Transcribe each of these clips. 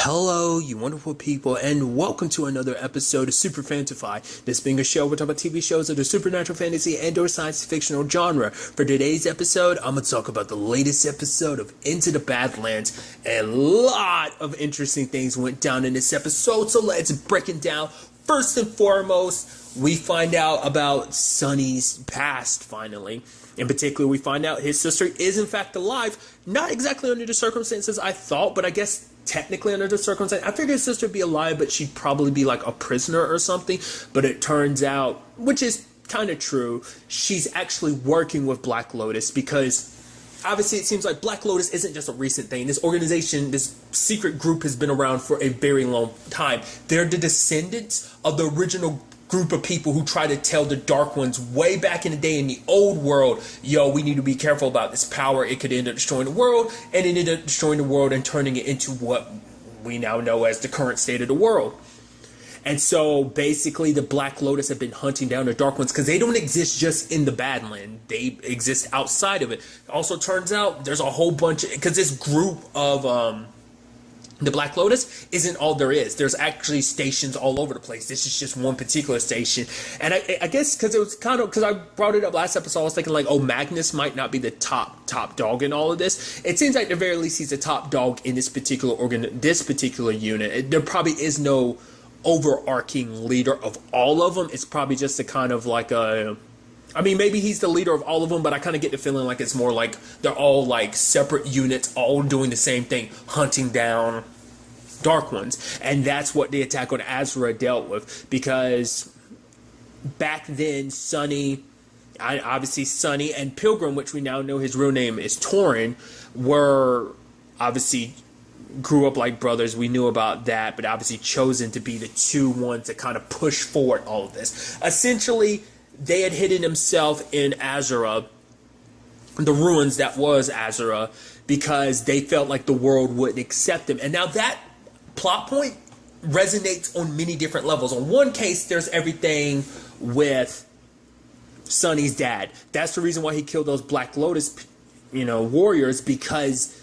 Hello, you wonderful people, and welcome to another episode of Super-Fanta-Fi. This being a show, we're talking about TV shows of the supernatural, fantasy, and/or science fictional genre. For today's episode, I'm going to talk about the latest episode of Into the Badlands. A lot of interesting things went down in this episode, so let's break it down. First and foremost, we find out about Sonny's past, finally. In particular, we find out his sister is in fact alive. Not exactly under the circumstances I thought, but I guess technically under the circumstances. I figured his sister would be alive, but she'd probably be like a prisoner or something. But it turns out, which is kind of true, she's actually working with Black Lotus because obviously it seems like Black Lotus isn't just a recent thing. This organization, this secret group has been around for a very long time. They're the descendants of the original group of people who try to tell the Dark Ones way back in the day in the old world, yo, we need to be careful about this power. It could end up destroying the world, and it ended up destroying the world and turning it into what we now know as the current state of the world. And so basically the Black Lotus have been hunting down the Dark Ones because they don't exist just in the Badlands. They exist outside of it. Also turns out there's a whole bunch of, because this group of the Black Lotus isn't all there is. There's actually stations all over the place. This is just one particular station. And I guess because it was kind of, because I brought it up last episode, I was thinking like, oh, Magnus might not be the top dog in all of this. It seems like at the very least he's the top dog in this particular unit. There probably is no overarching leader of all of them. It's probably just a kind of like a, I mean, maybe he's the leader of all of them, but I kind of get the feeling like it's more like they're all like separate units, all doing the same thing, hunting down Dark Ones. And that's what the attack on Azra dealt with, because back then Sonny and Pilgrim, which we now know his real name is Torin, were obviously grew up like brothers. We knew about that, but obviously chosen to be the two ones that kind of push forward all of this. Essentially, they had hidden themselves in Azra, the ruins that was Azra, because they felt like the world wouldn't accept them. And now that plot point resonates on many different levels. On one case, there's everything with Sonny's dad. That's the reason why he killed those Black Lotus, warriors, because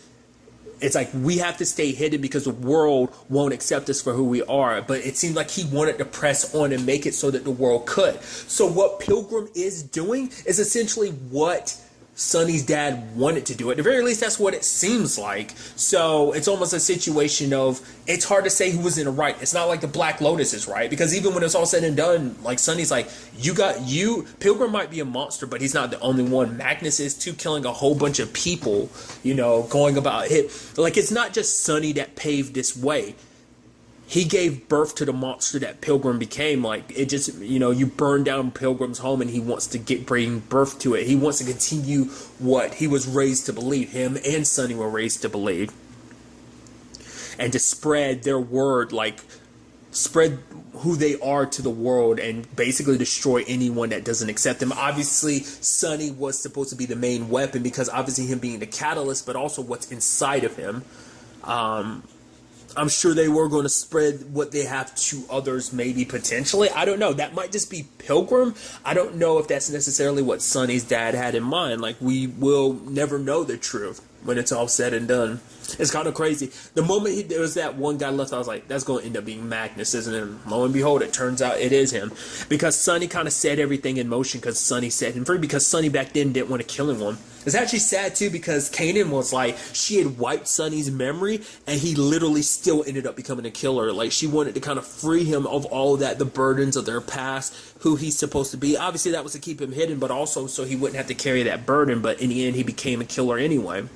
it's like we have to stay hidden because the world won't accept us for who we are. But it seemed like he wanted to press on and make it so that the world could. So what Pilgrim is doing is essentially what Sonny's dad wanted to do. At the very least, that's what it seems like. So it's almost a situation of, it's hard to say who was in the right. It's not like the Black Lotus is right, because even when it's all said and done, like Sonny's like, Pilgrim might be a monster, but he's not the only one. Magnus is too, killing a whole bunch of people, going about it. Like, it's not just Sonny that paved this way. He gave birth to the monster that Pilgrim became. Like, it just, you burn down Pilgrim's home and he wants to bring birth to it. He wants to continue what he was raised to believe. Him and Sonny were raised to believe. And to spread their word, like, spread who they are to the world and basically destroy anyone that doesn't accept them. Obviously, Sonny was supposed to be the main weapon because obviously him being the catalyst, but also what's inside of him. I'm sure they were going to spread what they have to others, maybe potentially. I don't know. That might just be Pilgrim. I don't know if that's necessarily what Sonny's dad had in mind. Like, we will never know the truth when it's all said and done. It's kind of crazy. The moment there was that one guy left, I was like, that's going to end up being Magnus, isn't it? And lo and behold, it turns out it is him. Because Sonny kind of set everything in motion because Sonny set him free, because Sonny back then didn't want to kill anyone. It's actually sad, too, because Kanan was like, she had wiped Sonny's memory, and he literally still ended up becoming a killer. Like, she wanted to kind of free him of all of that, the burdens of their past, who he's supposed to be. Obviously, that was to keep him hidden, but also so he wouldn't have to carry that burden. But in the end, he became a killer anyway.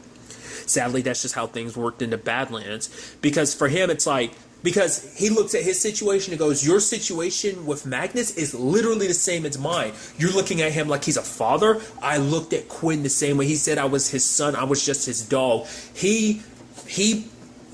Sadly, that's just how things worked in the Badlands. Because for him, it's like, because he looks at his situation and goes, your situation with Magnus is literally the same as mine. You're looking at him like he's a father. I looked at Quinn the same way. He said I was his son. I was just his dog. He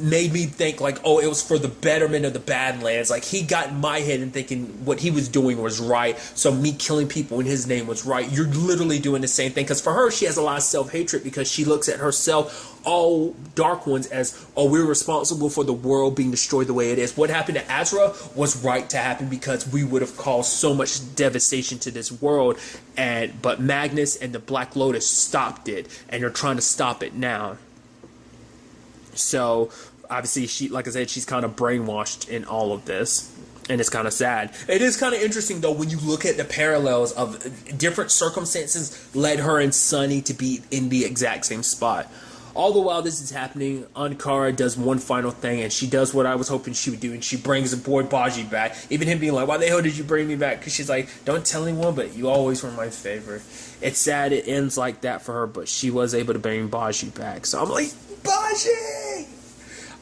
made me think like, oh, it was for the betterment of the Badlands. Like, he got in my head and thinking what he was doing was right, so me killing people in his name was right. You're literally doing the same thing, because for her, she has a lot of self-hatred, because she looks at herself, all Dark Ones, as, oh, we're responsible for the world being destroyed the way it is. What happened to Azra was right to happen, because we would have caused so much devastation to this world, but Magnus and the Black Lotus stopped it, and they're trying to stop it now. So obviously, like I said, she's kind of brainwashed in all of this, and it's kind of sad. It is kind of interesting though when you look at the parallels of different circumstances led her and Sunny to be in the exact same spot. All the while this is happening, Ankara does one final thing, and she does what I was hoping she would do, and she brings the boy Baji back. Even him being like, why the hell did you bring me back? Because she's like, don't tell anyone, but you always were my favorite. It's sad it ends like that for her, but she was able to bring Baji back. So I'm like, Baji!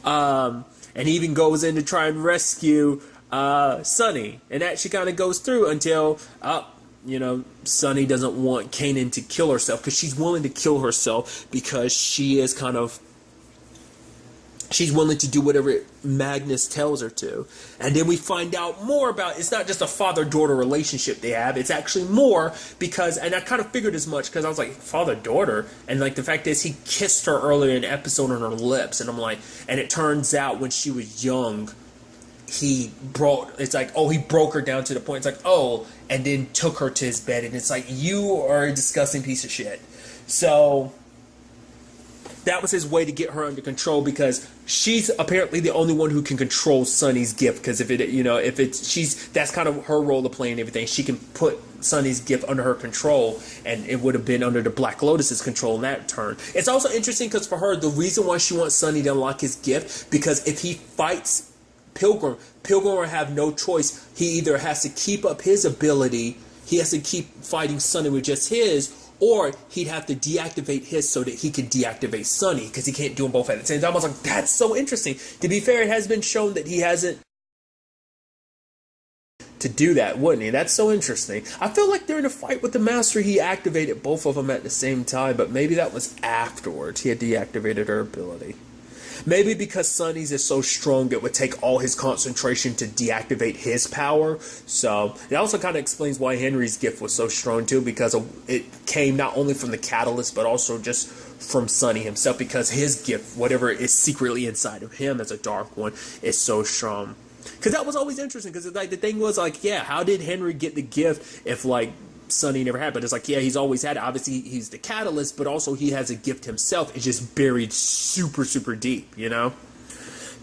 And he even goes in to try and rescue Sunny, and that she kind of goes through until Sunny doesn't want Kanan to kill herself, because she's willing to kill herself because she's willing to do whatever Magnus tells her to. And then we find out more about, it's not just a father-daughter relationship they have, it's actually more because, and I kind of figured as much because I was like, father-daughter? And like the fact is he kissed her earlier in the episode on her lips, and I'm like, and it turns out when she was young, he broke her down to the point, it's like, oh, and then took her to his bed, and it's like, you are a disgusting piece of shit. So that was his way to get her under control, because she's apparently the only one who can control Sunny's gift, because that's kind of her role to play and everything. She can put Sunny's gift under her control, and it would have been under the Black Lotus's control in that turn. It's also interesting because for her, the reason why she wants Sunny to unlock his gift, because if he fights Pilgrim will have no choice. He either has to keep up his ability, he has to keep fighting Sunny with just his, or he'd have to deactivate his so that he can deactivate Sunny, because he can't do them both at the same time. I was like, that's so interesting. To be fair, it has been shown that he hasn't to do that, wouldn't he? That's so interesting. I feel like during the fight with the Master, he activated both of them at the same time, but maybe that was afterwards. He had deactivated her ability. Maybe because Sunny's is so strong, it would take all his concentration to deactivate his power. So it also kind of explains why Henry's gift was so strong too, because it came not only from the catalyst, but also just from Sunny himself, because his gift, whatever is secretly inside of him as a dark one, is so strong. Because that was always interesting, because like the thing was like, yeah, how did Henry get the gift if like Sunny never had? But it's like, yeah, he's always had it. Obviously he's the catalyst, but also he has a gift himself. It's just buried super, super deep,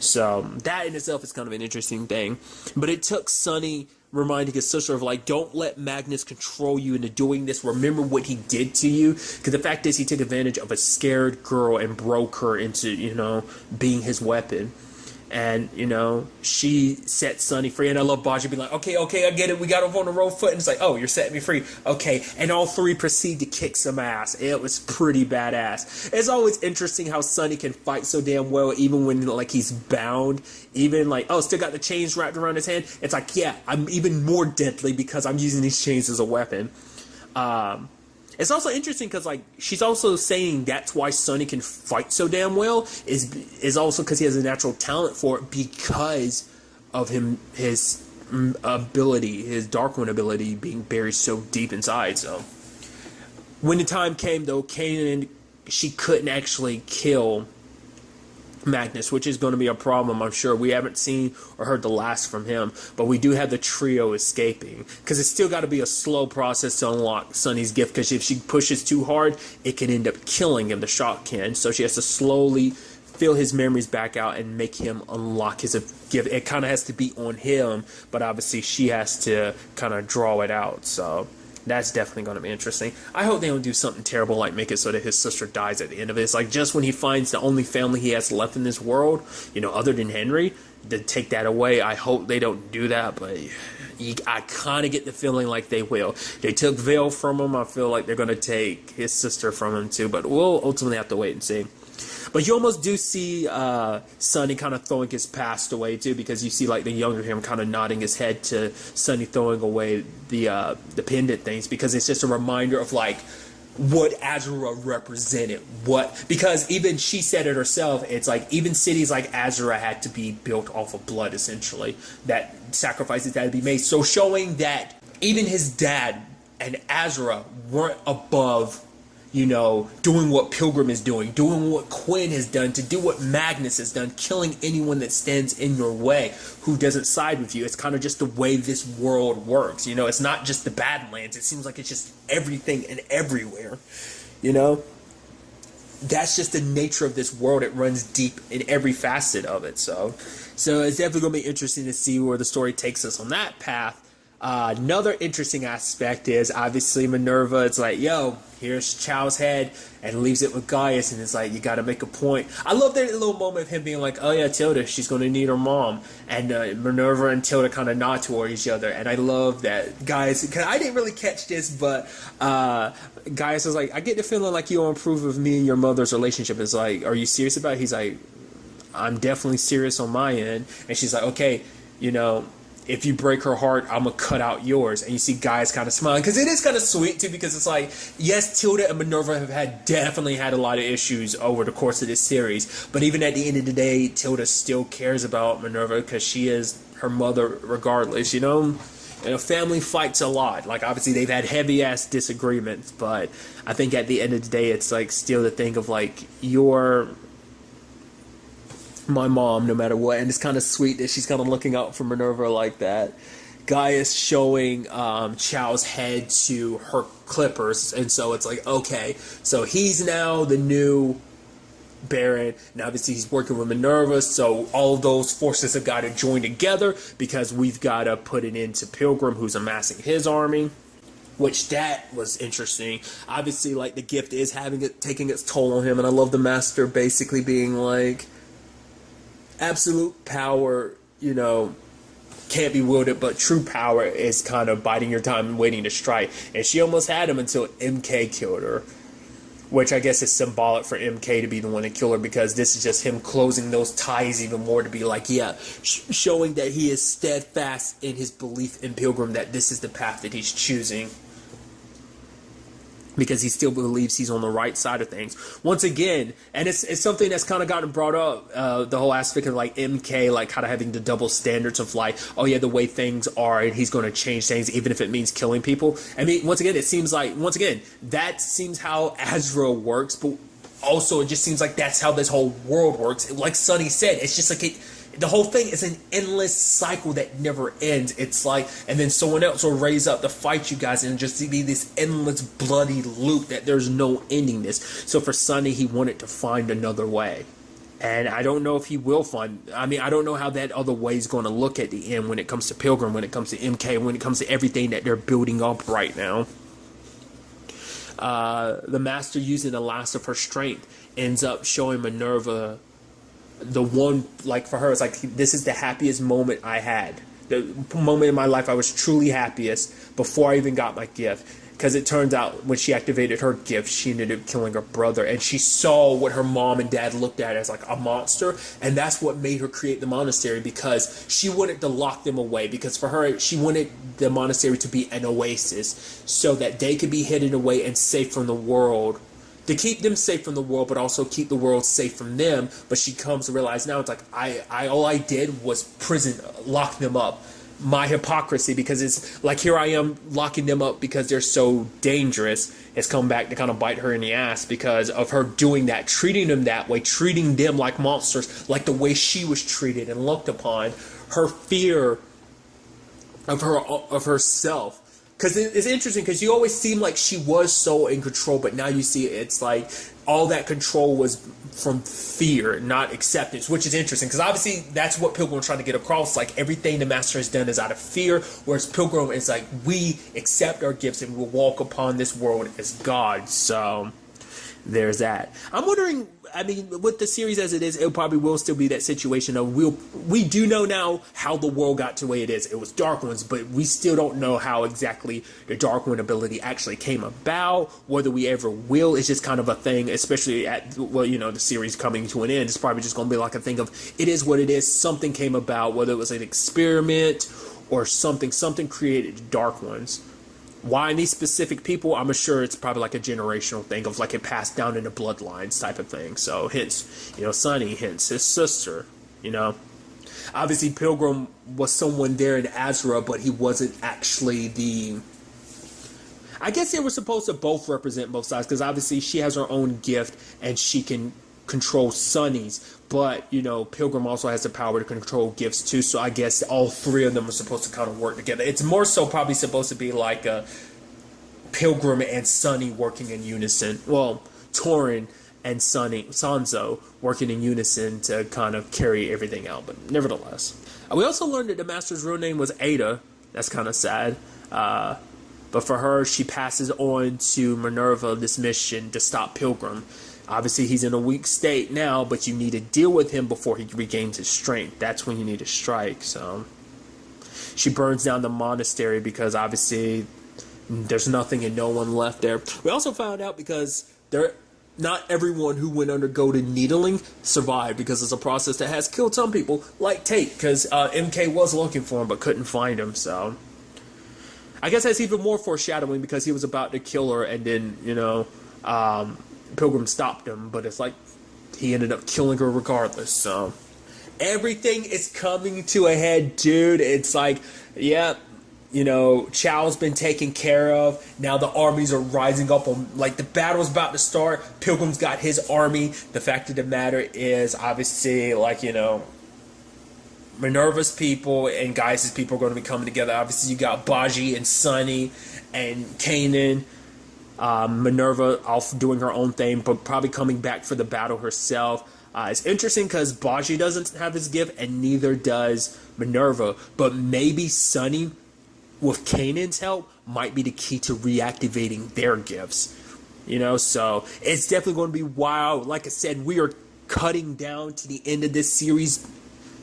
So that in itself is kind of an interesting thing. But it took Sunny reminding his sister of like, don't let Magnus control you into doing this. Remember what he did to you. Because the fact is, he took advantage of a scared girl and broke her into, being his weapon. And, she set Sunny free. And I love Baji being like, okay, I get it. We got off on the wrong foot. And it's like, oh, you're setting me free. Okay. And all three proceed to kick some ass. It was pretty badass. It's always interesting how Sunny can fight so damn well, even when, like, he's bound. Even, like, oh, still got the chains wrapped around his hand. It's like, yeah, I'm even more deadly because I'm using these chains as a weapon. It's also interesting because, like, she's also saying that's why Sunny can fight so damn well is also because he has a natural talent for it, because of his ability, his Dark One ability being buried so deep inside. So when the time came, though, Kanan, she couldn't actually kill Magnus, which is going to be a problem, I'm sure. We haven't seen or heard the last from him, but we do have the trio escaping, because it's still got to be a slow process to unlock Sunny's gift, because if she pushes too hard, it can end up killing him, the shock can. So she has to slowly fill his memories back out and make him unlock his gift. It kind of has to be on him, but obviously she has to kind of draw it out. So that's definitely going to be interesting. I hope they don't do something terrible like make it so that his sister dies at the end of it. It's like just when he finds the only family he has left in this world, other than Henry, to take that away. I hope they don't do that, but I kind of get the feeling like they will. They took Vale from him. I feel like they're going to take his sister from him too, but we'll ultimately have to wait and see. But you almost do see Sunny kind of throwing his past away too, because you see like the younger him kind of nodding his head to Sunny throwing away the pendant things, because it's just a reminder of like what Azura represented. Because even she said it herself, it's like even cities like Azura had to be built off of blood, essentially, that sacrifices had to be made. So showing that even his dad and Azura weren't above doing what Pilgrim is doing what Quinn has done, to do what Magnus has done, killing anyone that stands in your way, who doesn't side with you. It's kind of just the way this world works, it's not just the Badlands. It seems like it's just everything and everywhere, that's just the nature of this world. It runs deep in every facet of it. So it's definitely going to be interesting to see where the story takes us on that path. Another interesting aspect is obviously Minerva. It's like, yo, here's Chow's head, and leaves it with Gaius, and it's like, you got to make a point. I love that little moment of him being like, oh yeah, Tilda, she's going to need her mom, and Minerva and Tilda kind of nod toward each other, and I love that Gaius, because I didn't really catch this, but Gaius was like, I get the feeling like you don't approve of me and your mother's relationship. It's like, are you serious about it? He's like, I'm definitely serious on my end, and she's like, okay, you know, if you break her heart, I'm going to cut out yours. And you see Gaius kind of smiling. Because it is kind of sweet, too, because it's like, yes, Tilda and Minerva have definitely had a lot of issues over the course of this series. But even at the end of the day, Tilda still cares about Minerva because she is her mother regardless, you know? Family fights a lot. Like, obviously, they've had heavy-ass disagreements. But I think at the end of the day, it's like still the thing of, like, you're my mom no matter what, and it's kind of sweet that she's kind of looking out for Minerva like that. Gaius showing Chow's head to her clippers, and so it's like, okay, so he's now the new Baron, and obviously he's working with Minerva, so all of those forces have got to join together because we've got to put it into Pilgrim, who's amassing his army. Which that was interesting. Obviously, like, the gift is taking its toll on him, and I love the Master basically being like, absolute power, you know, can't be wielded, but true power is kind of biding your time and waiting to strike. And she almost had him until MK killed her, which I guess is symbolic for MK to be the one to kill her, because this is just him closing those ties even more to be like, yeah, showing that he is steadfast in his belief in Pilgrim, that this is the path that he's choosing, because he still believes he's on the right side of things. Once again, and it's something that's kind of gotten brought up, the whole aspect of, like, MK, like, kind of having the double standards of, like, oh yeah, the way things are, and he's going to change things, even if it means killing people. I mean, once again, it seems like, that seems how Azra works, but also it just seems like that's how this whole world works. Like Sunny said, it's just like the whole thing is an endless cycle that never ends. It's like, and then someone else will raise up to fight you guys, and just be this endless bloody loop that there's no ending this. So for Sunny, he wanted to find another way. And I don't know if he will find, I mean, I don't know how that other way is going to look at the end when it comes to Pilgrim, when it comes to MK, when it comes to everything that they're building up right now. The Master, using the last of her strength, ends up showing Minerva the one, like, for her, it's like, this is the happiest moment I had. The moment in my life I was truly happiest before I even got my gift. Because it turns out when she activated her gift, she ended up killing her brother. And she saw what her mom and dad looked at as, like, a monster. And that's what made her create the monastery, because she wanted to lock them away. Because for her, she wanted the monastery to be an oasis so that they could be hidden away and safe from the world. To keep them safe from the world, but also keep the world safe from them. But she comes to realize now, it's like, all I did was lock them up. My hypocrisy, because it's like, here I am locking them up because they're so dangerous, has come back to kind of bite her in the ass because of her doing that, treating them that way, treating them like monsters, like the way she was treated and looked upon. Her fear of herself. Because it's interesting, because you always seem like she was so in control, but now you see it's like all that control was from fear, not acceptance, which is interesting, because obviously that's what Pilgrim was trying to get across. Like, everything the Master has done is out of fear, whereas Pilgrim is like, we accept our gifts and we'll walk upon this world as God. So there's that. I'm wondering, I mean, with the series as it is, it probably will still be that situation of we do know now how the world got to the way it is. It was Dark Ones, but we still don't know how exactly the Dark One ability actually came about, whether we ever will. It's just kind of a thing, especially at, well, you know, the series coming to an end. It's probably just going to be like a thing of, it is what it is. Something came about, whether it was an experiment or something created Dark Ones. Why these specific people, I'm sure it's probably like a generational thing of, like, it passed down into bloodlines type of thing. So hence, you know, Sunny, hence his sister, you know. Obviously Pilgrim was someone there in Azra, but he wasn't actually the, I guess they were supposed to both represent both sides, because obviously she has her own gift and she can control Sunny's, but, you know, Pilgrim also has the power to control gifts too, so I guess all three of them are supposed to kind of work together. It's more so probably supposed to be like a Pilgrim and Sunny working in unison. Well, Torin and Sanzo working in unison to kind of carry everything out. But nevertheless, we also learned that the Master's real name was Ada. That's kind of sad. But for her, she passes on to Minerva this mission to stop Pilgrim. Obviously, he's in a weak state now, but you need to deal with him before he regains his strength. That's when you need to strike. So she burns down the monastery because obviously there's nothing and no one left there. We also found out because not everyone who went under golden needling survived, because it's a process that has killed some people, like Tate, because MK was looking for him but couldn't find him. So I guess that's even more foreshadowing, because he was about to kill her and then, Pilgrim stopped him, but it's like he ended up killing her regardless. So everything is coming to a head, dude. It's like, yeah, Chow's been taken care of. Now the armies are rising up on, like, the battle's about to start. Pilgrim's got his army. The fact of the matter is, obviously, like, Minerva's people and Gaius' people are going to be coming together. Obviously, you got Baji and Sunny and Kanan. Minerva off doing her own thing, but probably coming back for the battle herself. It's interesting because Baji doesn't have his gift, and neither does Minerva. But maybe Sunny, with Kanan's help, might be the key to reactivating their gifts. So it's definitely going to be wild. Like I said, we are cutting down to the end of this series.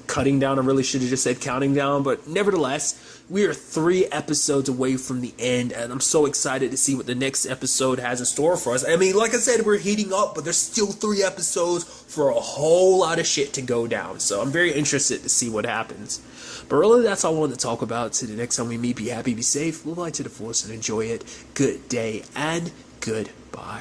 Cutting down, I really should have just said counting down, but nevertheless, we are 3 episodes away from the end, and I'm so excited to see what the next episode has in store for us. I mean, like I said, we're heating up, but there's still 3 episodes for a whole lot of shit to go down, so I'm very interested to see what happens. But really, that's all I wanted to talk about. Till the next time we meet, be happy, be safe, live life to the fullest, and enjoy it. Good day, and goodbye.